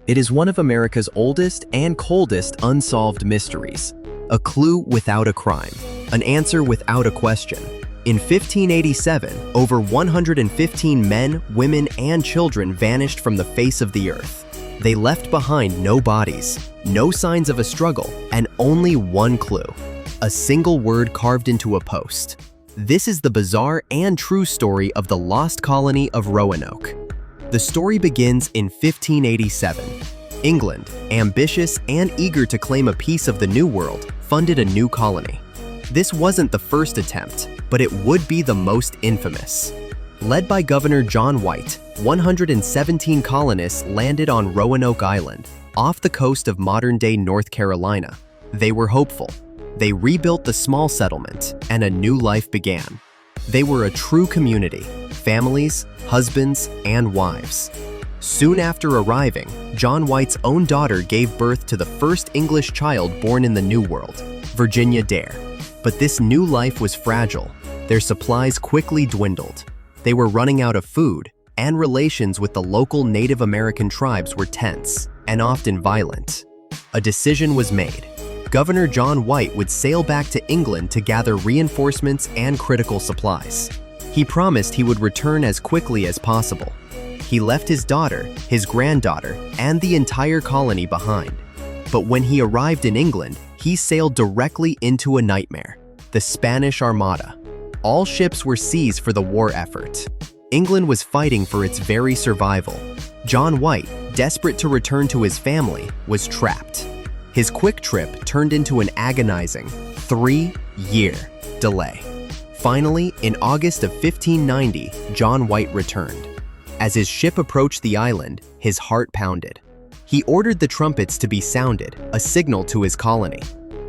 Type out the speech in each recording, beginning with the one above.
It is one of America's oldest and coldest unsolved mysteries. A clue without a crime, an answer without a question. In 1587, over 115 men, women, and children vanished from the face of the earth. They left behind no bodies, no signs of a struggle, and only one clue: a single word carved into a post. This is the bizarre and true story of the lost colony of Roanoke. The story begins in 1587. England, ambitious and eager to claim a piece of the New World, funded a new colony. This wasn't the first attempt, but it would be the most infamous. Led by Governor John White, 117 colonists landed on Roanoke Island, off the coast of modern-day North Carolina. They were hopeful. They rebuilt the small settlement, and a new life began. They were a true community: families, husbands, and wives. Soon after arriving, John White's own daughter gave birth to the first English child born in the New World, Virginia Dare. But this new life was fragile. Their supplies quickly dwindled. They were running out of food, and relations with the local Native American tribes were tense and often violent. A decision was made. Governor John White would sail back to England to gather reinforcements and critical supplies. He promised he would return as quickly as possible. He left his daughter, his granddaughter, and the entire colony behind. But when he arrived in England, he sailed directly into a nightmare: the Spanish Armada. All ships were seized for the war effort. England was fighting for its very survival. John White, desperate to return to his family, was trapped. His quick trip turned into an agonizing 3-year delay. Finally, in August of 1590, John White returned. As his ship approached the island, his heart pounded. He ordered the trumpets to be sounded, a signal to his colony.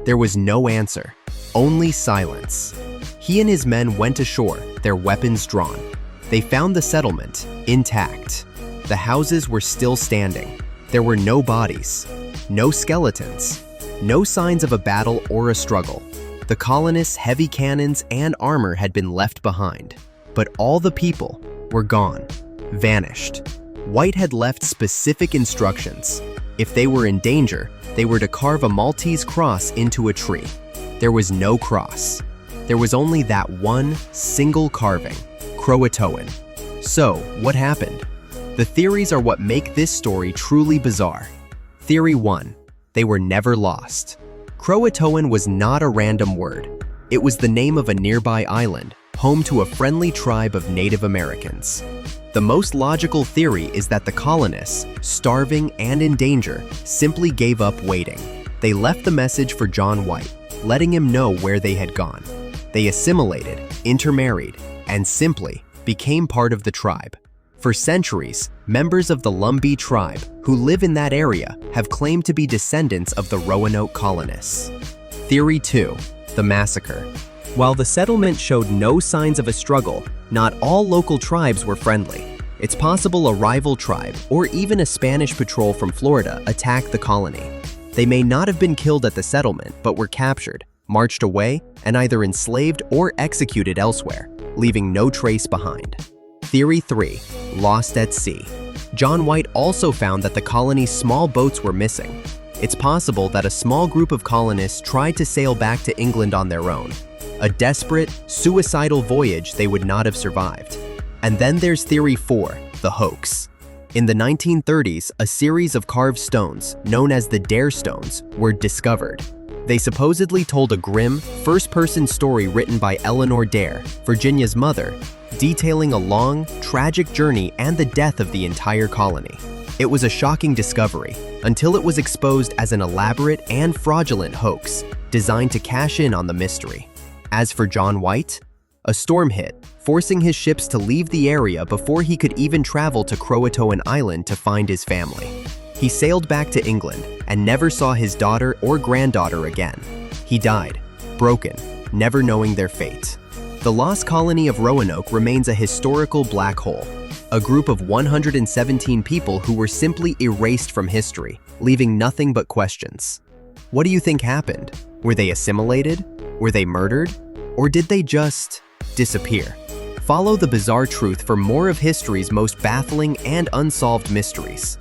There was no answer, only silence. He and his men went ashore, their weapons drawn. They found the settlement intact. The houses were still standing. There were no bodies, no skeletons, no signs of a battle or a struggle. The colonists' heavy cannons and armor had been left behind, but all the people were gone, vanished. White had left specific instructions. If they were in danger, they were to carve a Maltese cross into a tree. There was no cross. There was only that one single carving: CROATOAN. So, what happened? The theories are what make this story truly bizarre. Theory 1. They were never lost. CROATOAN was not a random word. It was the name of a nearby island, home to a friendly tribe of Native Americans. The most logical theory is that the colonists, starving and in danger, simply gave up waiting. They left the message for John White, letting him know where they had gone. They assimilated, intermarried, and simply became part of the tribe. For centuries, members of the Lumbee tribe who live in that area have claimed to be descendants of the Roanoke colonists. Theory 2. The massacre. While the settlement showed no signs of a struggle, not all local tribes were friendly. It's possible a rival tribe, or even a Spanish patrol from Florida, attacked the colony. They may not have been killed at the settlement, but were captured, marched away, and either enslaved or executed elsewhere, leaving no trace behind. Theory 3. Lost at sea. John White also found that the colony's small boats were missing. It's possible that a small group of colonists tried to sail back to England on their own. A desperate, suicidal voyage they would not have survived. And then there's Theory 4, the hoax. In the 1930s, a series of carved stones, known as the Dare Stones, were discovered. They supposedly told a grim, first-person story written by Eleanor Dare, Virginia's mother, detailing a long, tragic journey and the death of the entire colony. It was a shocking discovery, until it was exposed as an elaborate and fraudulent hoax, designed to cash in on the mystery. As for John White, a storm hit, forcing his ships to leave the area before he could even travel to CROATOAN Island to find his family. He sailed back to England and never saw his daughter or granddaughter again. He died, broken, never knowing their fate. The lost colony of Roanoke remains a historical black hole, a group of 117 people who were simply erased from history, leaving nothing but questions. What do you think happened? Were they assimilated? Were they murdered? Or did they just disappear? Follow The Bizarre Truth for more of history's most baffling and unsolved mysteries.